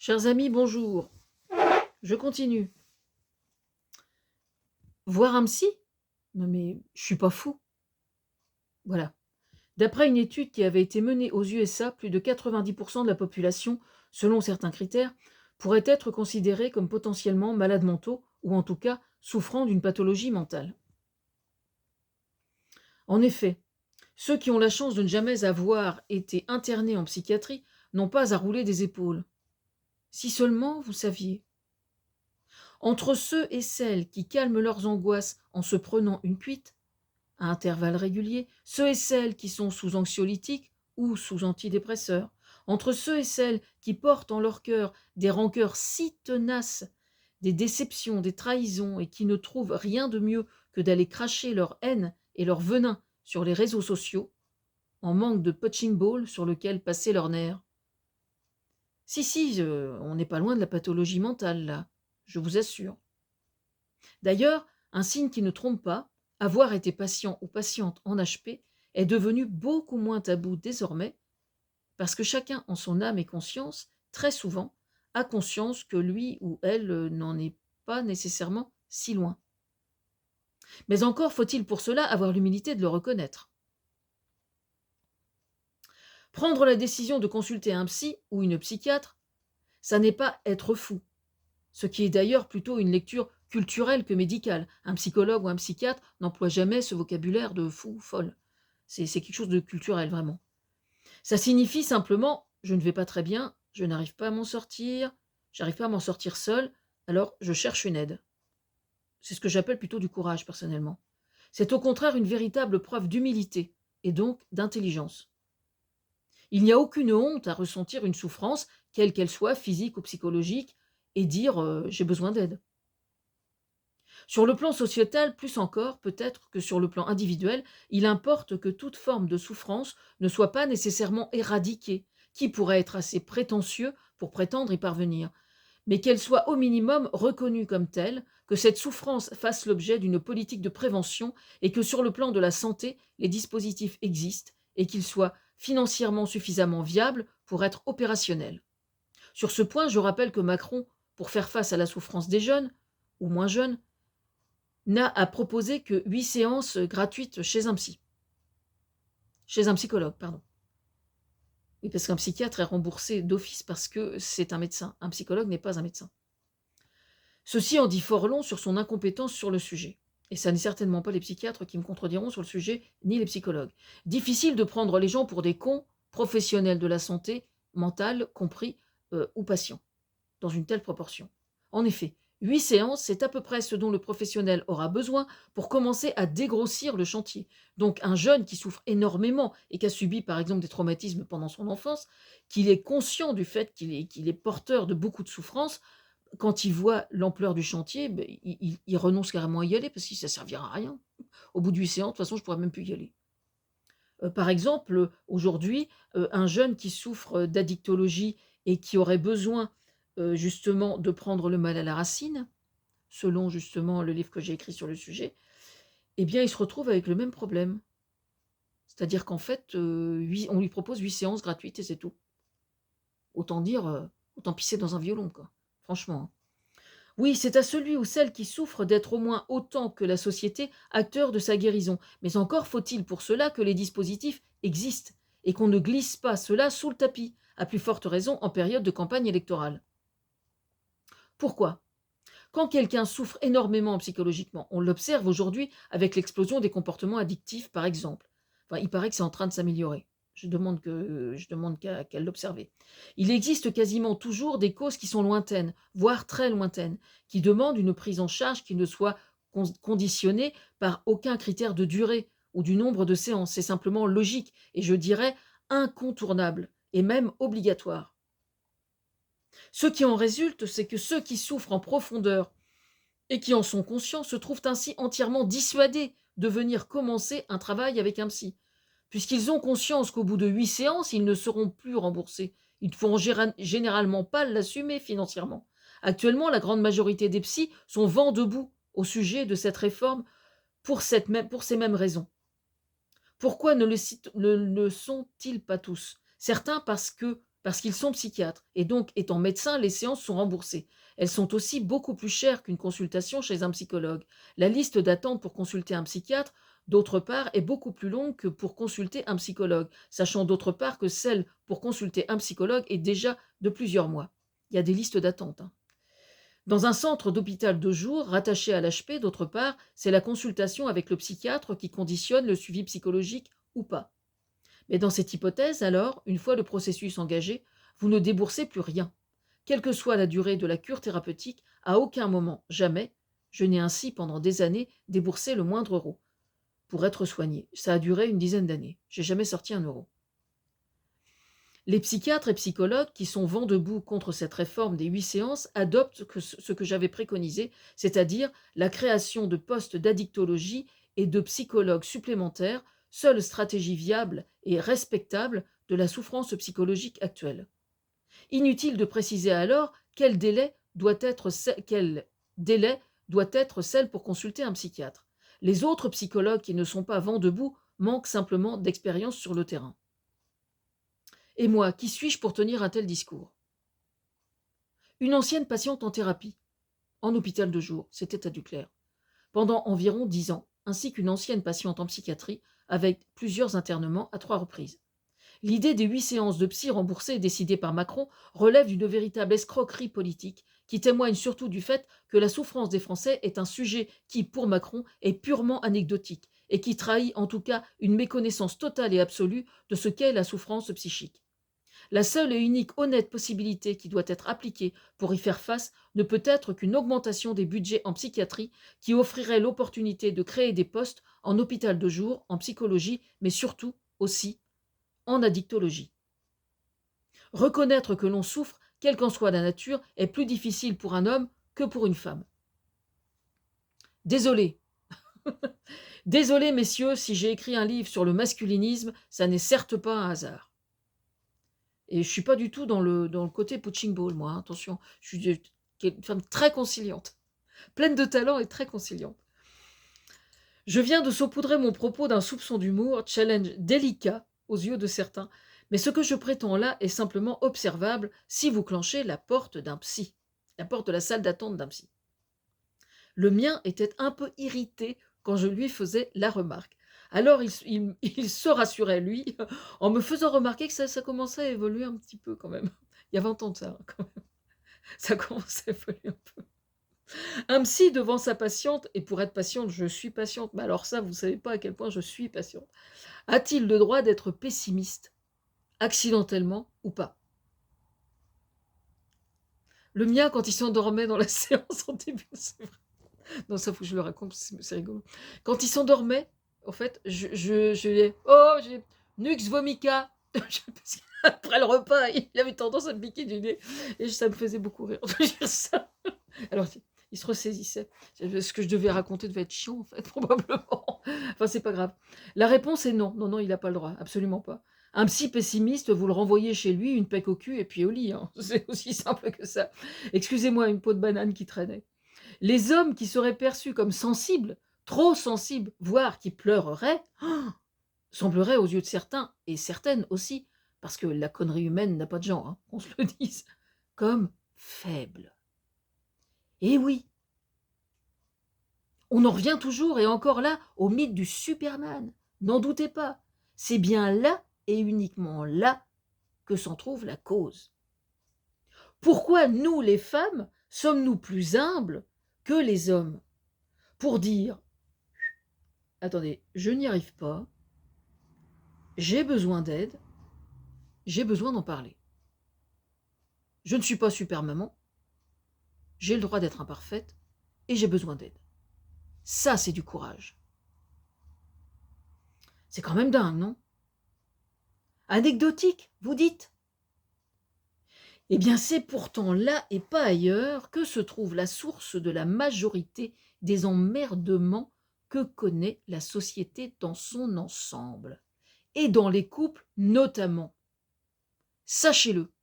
Chers amis, bonjour. Je continue. Voir un psy? Non mais je suis pas fou. Voilà. D'après une étude qui avait été menée aux USA, plus de 90% de la population, selon certains critères, pourrait être considérée comme potentiellement malade mentaux ou en tout cas souffrant d'une pathologie mentale. En effet, ceux qui ont la chance de ne jamais avoir été internés en psychiatrie n'ont pas à rouler des épaules. Si seulement vous saviez. Entre ceux et celles qui calment leurs angoisses en se prenant une cuite, à intervalles réguliers, ceux et celles qui sont sous anxiolytiques ou sous antidépresseurs, entre ceux et celles qui portent en leur cœur des rancœurs si tenaces, des déceptions, des trahisons, et qui ne trouvent rien de mieux que d'aller cracher leur haine et leur venin sur les réseaux sociaux, en manque de punching ball sur lequel passer leurs nerfs. Si, on n'est pas loin de la pathologie mentale, là, je vous assure. D'ailleurs, un signe qui ne trompe pas, avoir été patient ou patiente en HP, est devenu beaucoup moins tabou désormais, parce que chacun en son âme et conscience, très souvent, a conscience que lui ou elle n'en est pas nécessairement si loin. Mais encore faut-il pour cela avoir l'humilité de le reconnaître. Prendre la décision de consulter un psy ou une psychiatre, ça n'est pas être fou, ce qui est d'ailleurs plutôt une lecture culturelle que médicale. Un psychologue ou un psychiatre n'emploie jamais ce vocabulaire de fou ou folle. C'est quelque chose de culturel, vraiment. Ça signifie simplement « je ne vais pas très bien, je n'arrive pas à m'en sortir, j'arrive pas à m'en sortir seul, alors je cherche une aide ». C'est ce que j'appelle plutôt du courage, personnellement. C'est au contraire une véritable preuve d'humilité et donc d'intelligence. Il n'y a aucune honte à ressentir une souffrance, quelle qu'elle soit, physique ou psychologique, et dire j'ai besoin d'aide. Sur le plan sociétal, plus encore peut-être que sur le plan individuel, il importe que toute forme de souffrance ne soit pas nécessairement éradiquée, qui pourrait être assez prétentieux pour prétendre y parvenir, mais qu'elle soit au minimum reconnue comme telle, que cette souffrance fasse l'objet d'une politique de prévention et que sur le plan de la santé, les dispositifs existent et qu'ils soient financièrement suffisamment viables pour être opérationnels. Sur ce point, je rappelle que Macron, pour faire face à la souffrance des jeunes, ou moins jeunes, n'a à proposer que 8 séances gratuites chez un psy. Chez un psychologue, pardon. Oui, parce qu'un psychiatre est remboursé d'office parce que c'est un médecin. Un psychologue n'est pas un médecin. Ceci en dit fort long sur son incompétence sur le sujet. Et ça n'est certainement pas les psychiatres qui me contrediront sur le sujet, ni les psychologues. Difficile de prendre les gens pour des cons, professionnels de la santé mentale, compris, ou patients, dans une telle proportion. En effet, 8 séances, c'est à peu près ce dont le professionnel aura besoin pour commencer à dégrossir le chantier. Donc un jeune qui souffre énormément et qui a subi par exemple des traumatismes pendant son enfance, qu'il est conscient du fait qu'il est porteur de beaucoup de souffrances, quand il voit l'ampleur du chantier, ben, il renonce carrément à y aller parce que ça ne servira à rien. Au bout de 8 séances, de toute façon, je ne pourrais même plus y aller. Par exemple, aujourd'hui, un jeune qui souffre d'addictologie et qui aurait besoin, justement de prendre le mal à la racine, selon justement le livre que j'ai écrit sur le sujet, eh bien, il se retrouve avec le même problème. C'est-à-dire qu'en fait, on lui propose 8 séances gratuites et c'est tout. Autant dire, autant pisser dans un violon, quoi, franchement, hein. Oui, c'est à celui ou celle qui souffre d'être au moins autant que la société acteur de sa guérison. Mais encore faut-il pour cela que les dispositifs existent et qu'on ne glisse pas cela sous le tapis, à plus forte raison en période de campagne électorale. Pourquoi? Quand quelqu'un souffre énormément psychologiquement, on l'observe aujourd'hui avec l'explosion des comportements addictifs, par exemple. Enfin, il paraît que c'est en train de s'améliorer. Je demande qu'à l'observer. Il existe quasiment toujours des causes qui sont lointaines, voire très lointaines, qui demandent une prise en charge qui ne soit conditionnée par aucun critère de durée ou du nombre de séances. C'est simplement logique et je dirais incontournable et même obligatoire. Ce qui en résulte, c'est que ceux qui souffrent en profondeur et qui en sont conscients se trouvent ainsi entièrement dissuadés de venir commencer un travail avec un psy, puisqu'ils ont conscience qu'au bout de 8 séances, ils ne seront plus remboursés. Ils ne pourront généralement pas l'assumer financièrement. Actuellement, la grande majorité des psys sont vent debout au sujet de cette réforme pour ces mêmes raisons. Pourquoi ne le sont-ils pas tous? Certains parce que parce qu'ils sont psychiatres, et donc, étant médecins, les séances sont remboursées. Elles sont aussi beaucoup plus chères qu'une consultation chez un psychologue. La liste d'attente pour consulter un psychiatre, d'autre part, est beaucoup plus longue que pour consulter un psychologue, sachant d'autre part que celle pour consulter un psychologue est déjà de plusieurs mois. Il y a des listes d'attente, hein. Dans un centre d'hôpital de jour, rattaché à l'HP, d'autre part, c'est la consultation avec le psychiatre qui conditionne le suivi psychologique ou pas. Mais dans cette hypothèse, alors, une fois le processus engagé, vous ne déboursez plus rien. Quelle que soit la durée de la cure thérapeutique, à aucun moment, jamais, je n'ai ainsi pendant des années déboursé le moindre euro pour être soigné. Ça a duré une dizaine d'années. J'ai jamais sorti un euro. Les psychiatres et psychologues qui sont vent debout contre cette réforme des 8 séances adoptent ce que j'avais préconisé, c'est-à-dire la création de postes d'addictologie et de psychologues supplémentaires, seule stratégie viable et respectable de la souffrance psychologique actuelle. Inutile de préciser alors quel délai doit être celle pour consulter un psychiatre. Les autres psychologues qui ne sont pas vent debout manquent simplement d'expérience sur le terrain. Et moi, qui suis-je pour tenir un tel discours? Une ancienne patiente en thérapie, en hôpital de jour, c'était à Duclair, pendant environ 10 ans, ainsi qu'une ancienne patiente en psychiatrie, avec plusieurs internements à 3 reprises. L'idée des 8 séances de psy remboursées décidées par Macron relève d'une véritable escroquerie politique qui témoigne surtout du fait que la souffrance des Français est un sujet qui, pour Macron, est purement anecdotique et qui trahit en tout cas une méconnaissance totale et absolue de ce qu'est la souffrance psychique. La seule et unique honnête possibilité qui doit être appliquée pour y faire face ne peut être qu'une augmentation des budgets en psychiatrie qui offrirait l'opportunité de créer des postes en hôpital de jour, en psychologie, mais surtout aussi en addictologie. Reconnaître que l'on souffre, quelle qu'en soit la nature, est plus difficile pour un homme que pour une femme. Désolé. Désolé, messieurs, si j'ai écrit un livre sur le masculinisme, ça n'est certes pas un hasard. Et je suis pas du tout dans le côté punching ball, moi, hein, attention. Je suis une femme très conciliante, pleine de talent et très conciliante. Je viens de saupoudrer mon propos d'un soupçon d'humour, challenge délicat aux yeux de certains, mais ce que je prétends là est simplement observable si vous clanchez la porte d'un psy, la porte de la salle d'attente d'un psy. Le mien était un peu irrité quand je lui faisais la remarque. Alors il se rassurait, lui, en me faisant remarquer que ça commençait à évoluer un petit peu quand même. Il y a 20 ans de ça, quand même. Ça commençait à évoluer un peu. Un psy devant sa patiente, et pour être patiente, je suis patiente, mais alors ça, vous ne savez pas à quel point je suis patiente, a-t-il le droit d'être pessimiste, accidentellement ou pas? Le mien, quand il s'endormait dans la séance en début, c'est vrai. Non, ça faut que je le raconte, c'est rigolo. Quand il s'endormait, en fait, oh, j'ai nux vomica. Après le repas, il avait tendance à me piquer du nez. Et ça me faisait beaucoup rire de dire ça. Alors, il se ressaisissait. Ce que je devais raconter devait être chiant, en fait, probablement. Enfin, c'est pas grave. La réponse est non. Non, non, il n'a pas le droit. Absolument pas. Un psy pessimiste, vous le renvoyez chez lui, une pec au cul et puis au lit, hein. C'est aussi simple que ça. Excusez-moi, une peau de banane qui traînait. Les hommes qui seraient perçus comme sensibles, trop sensibles, voire qui pleureraient, sembleraient aux yeux de certains, et certaines aussi, parce que la connerie humaine n'a pas de genre, hein, qu'on se le dise, comme faibles. Et oui, on en revient toujours et encore là au mythe du Superman. N'en doutez pas, c'est bien là et uniquement là que s'en trouve la cause. Pourquoi nous, les femmes, sommes-nous plus humbles que les hommes pour dire « Attendez, je n'y arrive pas, j'ai besoin d'aide, j'ai besoin d'en parler. Je ne suis pas super maman, j'ai le droit d'être imparfaite et j'ai besoin d'aide. » Ça, c'est du courage. C'est quand même dingue, non? Anecdotique, vous dites? Eh bien, c'est pourtant là et pas ailleurs que se trouve la source de la majorité des emmerdements que connaît la société dans son ensemble, et dans les couples notamment. Sachez-le,